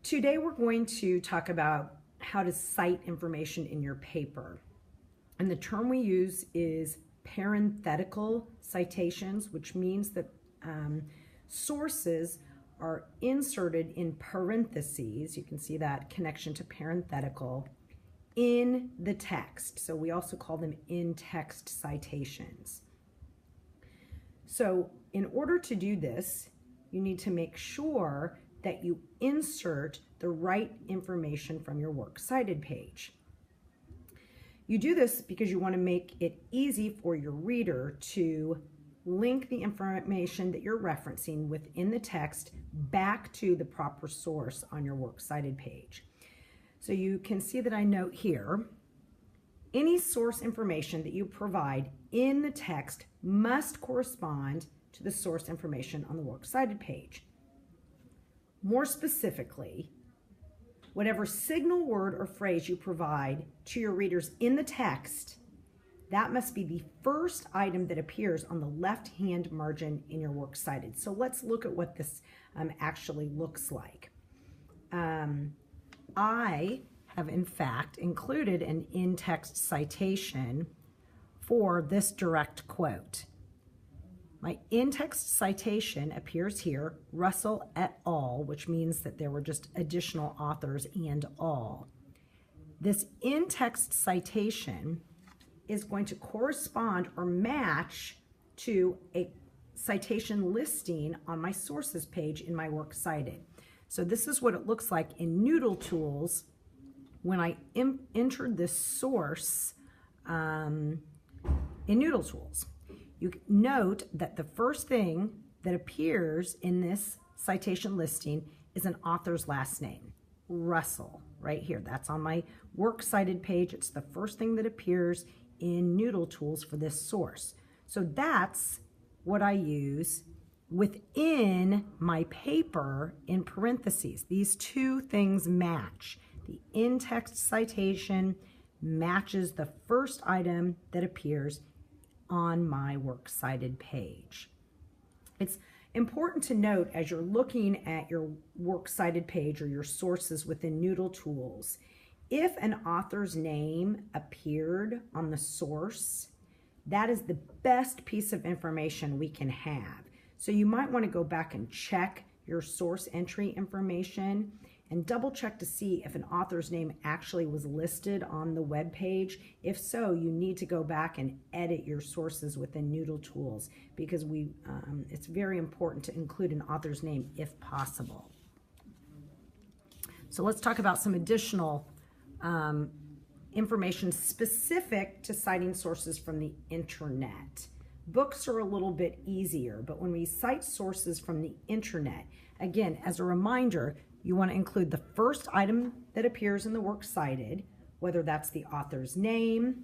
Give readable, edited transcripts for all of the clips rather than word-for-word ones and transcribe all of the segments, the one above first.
Today we're going to talk about how to cite information in your paper. And the term we use is parenthetical citations, which means that sources are inserted in parentheses. You can see that connection to parenthetical in the text. So we also call them in-text citations. So in order to do this, you need to make sure that you insert the right information from your works cited page. You do this because you want to make it easy for your reader to link the information that you're referencing within the text back to the proper source on your works cited page. So you can see that I note here, any source information that you provide in the text must correspond to the source information on the works cited page. More specifically, whatever signal word or phrase you provide to your readers in the text, that must be the first item that appears on the left-hand margin in your works cited. So let's look at what this actually looks like. I have in fact included an in-text citation for this direct quote. My in-text citation appears here, Russell et al., which means that there were just additional authors and all. This in-text citation is going to correspond or match to a citation listing on my sources page in my works cited. So this is what it looks like in Noodle Tools when I entered this source in Noodle Tools. You note that the first thing that appears in this citation listing is an author's last name, Russell, right here. That's on my works cited page. It's the first thing that appears in Noodle Tools for this source. So that's what I use within my paper in parentheses. These two things match. The in-text citation matches the first item that appears on my works cited page. It's important to note as you're looking at your works cited page or your sources within Noodle Tools, if an author's name appeared on the source, that is the best piece of information we can have. So you might want to go back and check your source entry information and double check to see if an author's name actually was listed on the web page. If so, you need to go back and edit your sources within Noodle Tools because it's very important to include an author's name if possible. So let's talk about some additional information specific to citing sources from the internet. Books are a little bit easier, but when we cite sources from the internet, again, as a reminder, you want to include the first item that appears in the works cited, whether that's the author's name,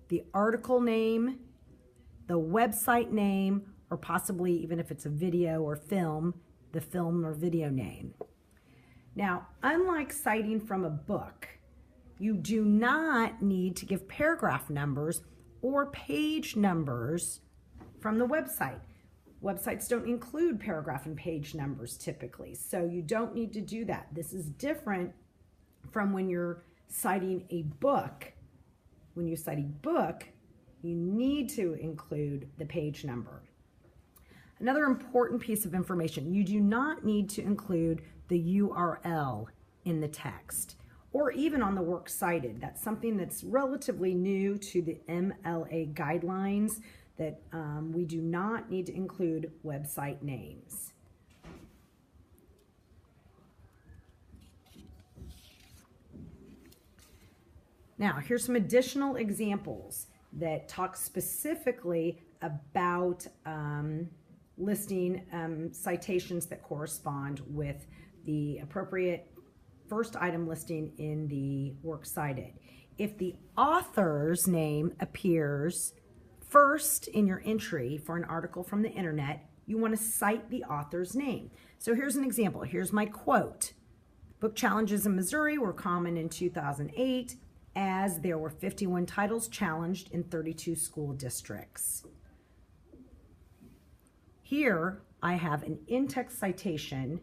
the article name, the website name, or possibly even if it's a video or film, the film or video name. Now, unlike citing from a book, you do not need to give paragraph numbers or page numbers from the website. Websites don't include paragraph and page numbers typically, so you don't need to do that. This is different from when you're citing a book. When you cite a book, you need to include the page number. Another important piece of information, you do not need to include the URL in the text or even on the works cited. That's something that's relatively new to the MLA guidelines, that we do not need to include website names. Now, here's some additional examples that talk specifically about listing citations that correspond with the appropriate first item listing in the works cited. If the author's name appears first in your entry for an article from the internet, you want to cite the author's name. So here's an example. Here's my quote. Book challenges in Missouri were common in 2008 as there were 51 titles challenged in 32 school districts. Here I have an in-text citation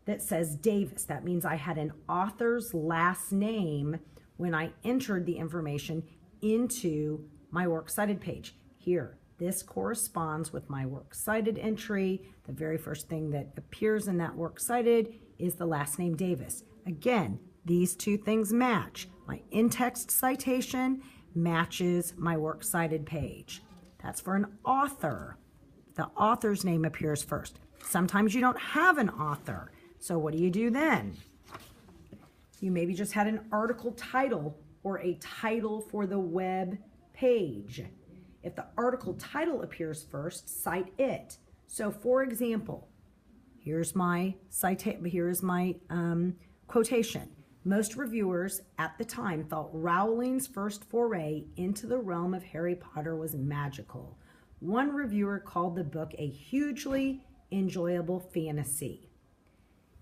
that says Davis. That means I had an author's last name when I entered the information into my Works Cited page. Here, this corresponds with my Works Cited entry. The very first thing that appears in that Works Cited is the last name Davis. Again, these two things match. My in-text citation matches my Works Cited page. That's for an author. The author's name appears first. Sometimes you don't have an author. So what do you do then? You maybe just had an article title or a title for the web page. If the article title appears first, cite it. So for example, here's my quotation. Most reviewers at the time thought Rowling's first foray into the realm of Harry Potter was magical. One reviewer called the book a hugely enjoyable fantasy.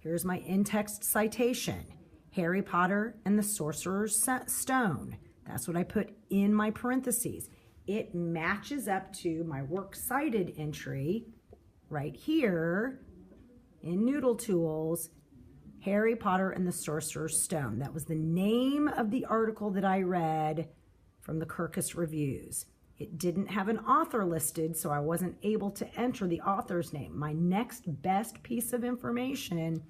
Here's my in-text citation. Harry Potter and the Sorcerer's Stone. That's what I put in my parentheses. It matches up to my Works Cited entry right here in Noodle Tools, Harry Potter and the Sorcerer's Stone. That was the name of the article that I read from the Kirkus Reviews. It didn't have an author listed, so I wasn't able to enter the author's name. My next best piece of information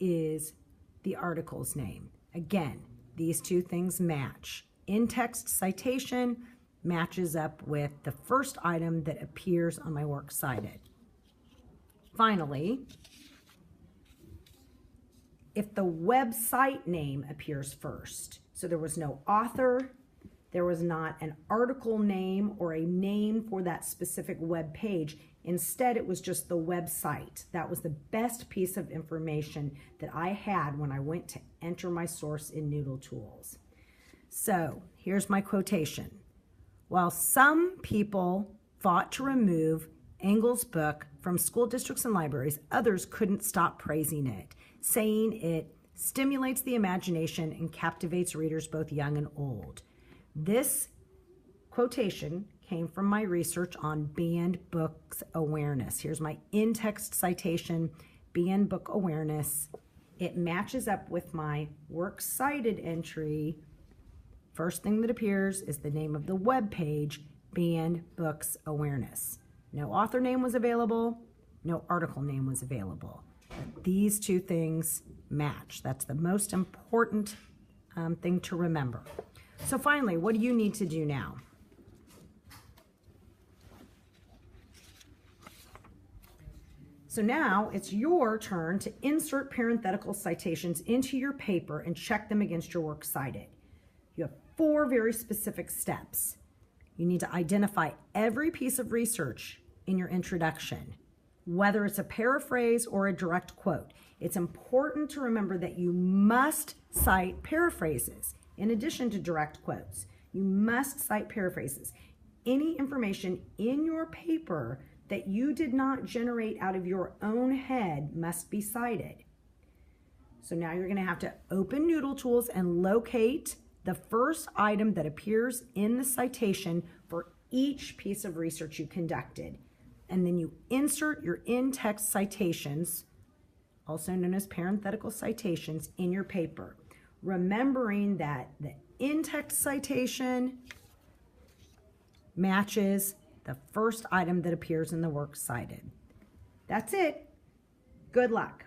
is the article's name. Again, these two things match. In-text citation matches up with the first item that appears on my Works Cited. Finally, if the website name appears first, so there was no author, there was not an article name or a name for that specific web page. Instead, it was just the website. That was the best piece of information that I had when I went to enter my source in Noodle Tools. So here's my quotation. While some people fought to remove Engel's book from school districts and libraries, others couldn't stop praising it, saying it stimulates the imagination and captivates readers both young and old. This quotation came from my research on banned books awareness. Here's my in-text citation, banned book awareness. It matches up with my Works Cited entry. First thing that appears is the name of the web page, banned books awareness. No author name was available, no article name was available. But these two things match. That's the most important thing to remember. So finally, what do you need to do now? So now it's your turn to insert parenthetical citations into your paper and check them against your Works Cited. You have 4 very specific steps. You need to identify every piece of research in your introduction, whether it's a paraphrase or a direct quote. It's important to remember that you must cite paraphrases in addition to direct quotes. You must cite paraphrases. Any information in your paper that you did not generate out of your own head must be cited. So now you're going to have to open Noodle Tools and locate the first item that appears in the citation for each piece of research you conducted. And then you insert your in-text citations, also known as parenthetical citations, in your paper. Remembering that the in-text citation matches the first item that appears in the Works Cited. That's it. Good luck.